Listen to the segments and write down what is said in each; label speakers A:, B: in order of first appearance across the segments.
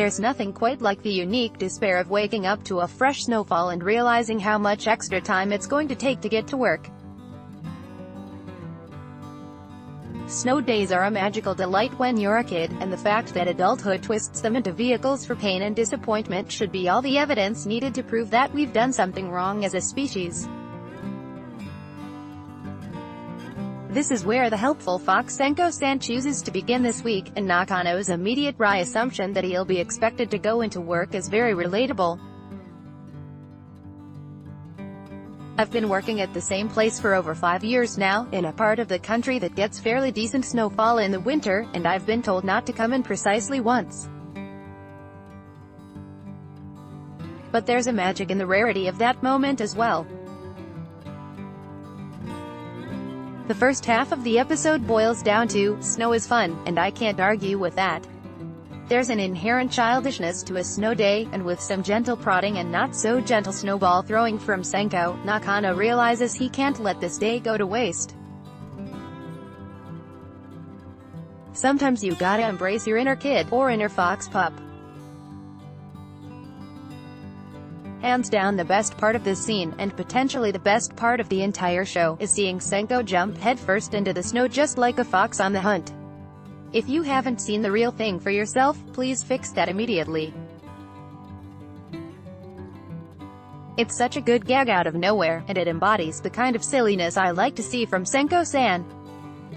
A: There's nothing quite like the unique despair of waking up to a fresh snowfall and realizing how much extra time it's going to take to get to work. Snow days are a magical delight when you're a kid, and the fact that adulthood twists them into vehicles for pain and disappointment should be all the evidence needed to prove that we've done something wrong as a species. This is where the helpful Fox Senko-san chooses to begin this week, and Nakano's immediate wry assumption that he'll be expected to go into work is very relatable. I've been working at the same place for over 5 years now, in a part of the country that gets fairly decent snowfall in the winter, and I've been told not to come in precisely once. But there's a magic in the rarity of that moment as well. The first half of the episode boils down to, snow is fun, and I can't argue with that. There's an inherent childishness to a snow day, and with some gentle prodding and not so gentle snowball throwing from Senko, Nakano realizes he can't let this day go to waste. Sometimes you gotta embrace your inner kid, or inner fox pup. Hands down the best part of this scene, and potentially the best part of the entire show, is seeing Senko jump headfirst into the snow just like a fox on the hunt. If you haven't seen the real thing for yourself, please fix that immediately. It's such a good gag out of nowhere, and it embodies the kind of silliness I like to see from Senko-san.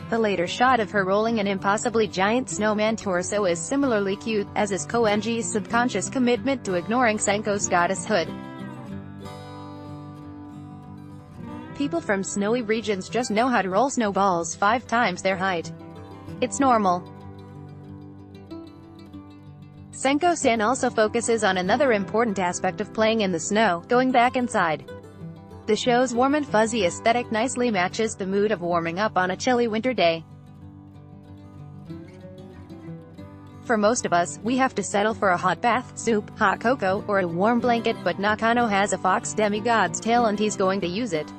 A: The later shot of her rolling an impossibly giant snowman torso is similarly cute, as is Koenji's subconscious commitment to ignoring Senko's goddesshood. People from snowy regions just know how to roll snowballs 5 times their height. It's normal. Senko-san also focuses on another important aspect of playing in the snow, going back inside. The show's warm and fuzzy aesthetic nicely matches the mood of warming up on a chilly winter day. For most of us, we have to settle for a hot bath, soup, hot cocoa, or a warm blanket, but Nakano has a fox demigod's tail and he's going to use it.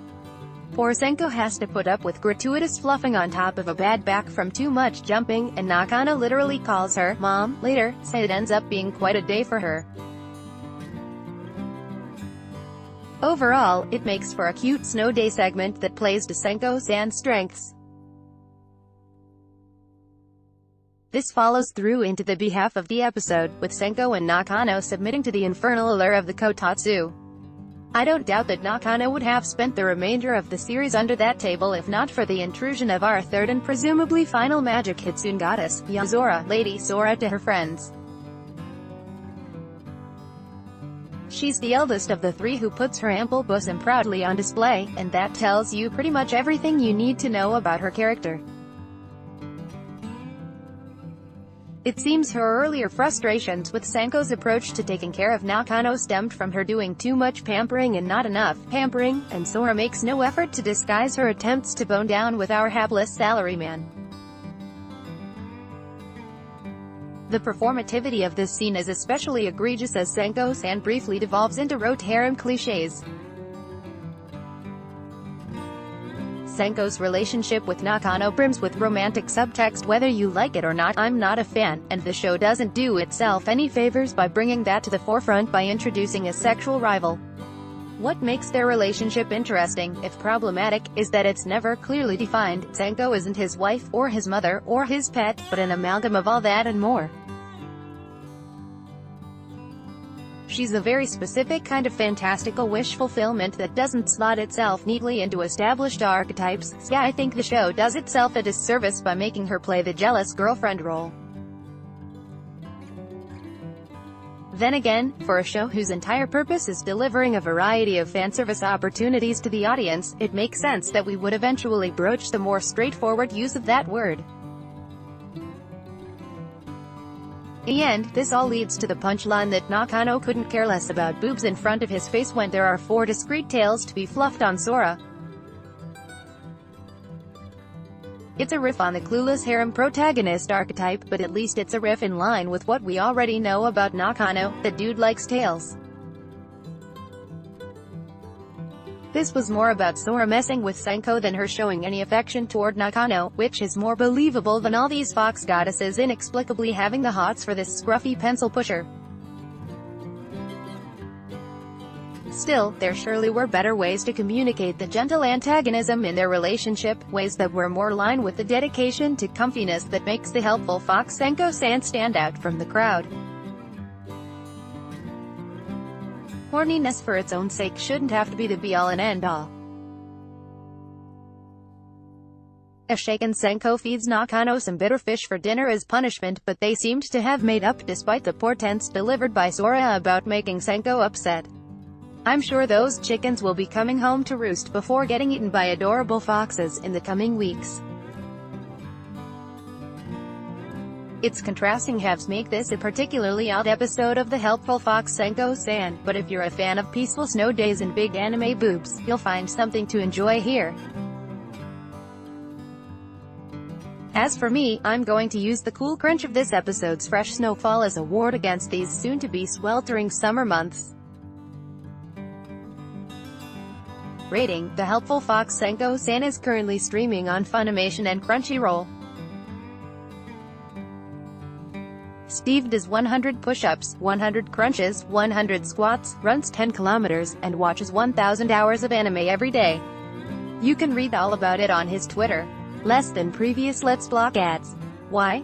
A: Poor Senko has to put up with gratuitous fluffing on top of a bad back from too much jumping, and Nakano literally calls her Mom later, so it ends up being quite a day for her. Overall, it makes for a cute snow day segment that plays to Senko-san's strengths. This follows through into the behalf of the episode, with Senko and Nakano submitting to the infernal allure of the kotatsu. I don't doubt that Nakano would have spent the remainder of the series under that table if not for the intrusion of our third and presumably final magic Hitsune goddess, Yazora, Lady Sora to her friends. She's the eldest of the 3 who puts her ample bosom proudly on display, and that tells you pretty much everything you need to know about her character. It seems her earlier frustrations with Senko's approach to taking care of Nakano stemmed from her doing too much pampering and not enough pampering, and Sora makes no effort to disguise her attempts to bone down with our hapless salaryman. The performativity of this scene is especially egregious as Senko-san briefly devolves into rote harem cliches. Senko's relationship with Nakano brims with romantic subtext whether you like it or not. I'm not a fan, and the show doesn't do itself any favors by bringing that to the forefront by introducing a sexual rival. What makes their relationship interesting, if problematic, is that it's never clearly defined. Senko isn't his wife, or his mother, or his pet, but an amalgam of all that and more. She's a very specific kind of fantastical wish fulfillment that doesn't slot itself neatly into established archetypes. Yeah, I think the show does itself a disservice by making her play the jealous girlfriend role. Then again, for a show whose entire purpose is delivering a variety of fanservice opportunities to the audience, it makes sense that we would eventually broach the more straightforward use of that word. In the end, this all leads to the punchline that Nakano couldn't care less about boobs in front of his face when there are 4 discrete tails to be fluffed on Sora. It's a riff on the clueless harem protagonist archetype, but at least it's a riff in line with what we already know about Nakano, the dude likes tails. This was more about Sora messing with Senko than her showing any affection toward Nakano, which is more believable than all these fox goddesses inexplicably having the hots for this scruffy pencil pusher. Still, there surely were better ways to communicate the gentle antagonism in their relationship, ways that were more aligned with the dedication to comfiness that makes the Helpful Fox Senko-san stand out from the crowd. Horniness for its own sake shouldn't have to be the be-all and end-all. A shaken Senko feeds Nakano some bitter fish for dinner as punishment, but they seemed to have made up despite the portents delivered by Sora about making Senko upset. I'm sure those chickens will be coming home to roost before getting eaten by adorable foxes in the coming weeks. Its contrasting halves make this a particularly odd episode of the Helpful Fox Senko-san, but if you're a fan of peaceful snow days and big anime boobs, you'll find something to enjoy here. As for me, I'm going to use the cool crunch of this episode's fresh snowfall as a ward against these soon-to-be sweltering summer months. Rating: The Helpful Fox Senko-san is currently streaming on Funimation and Crunchyroll. Steve does 100 push-ups, 100 crunches, 100 squats, runs 10 kilometers, and watches 1,000 hours of anime every day. You can read all about it on his Twitter. Less than previous. Let's block ads. Why?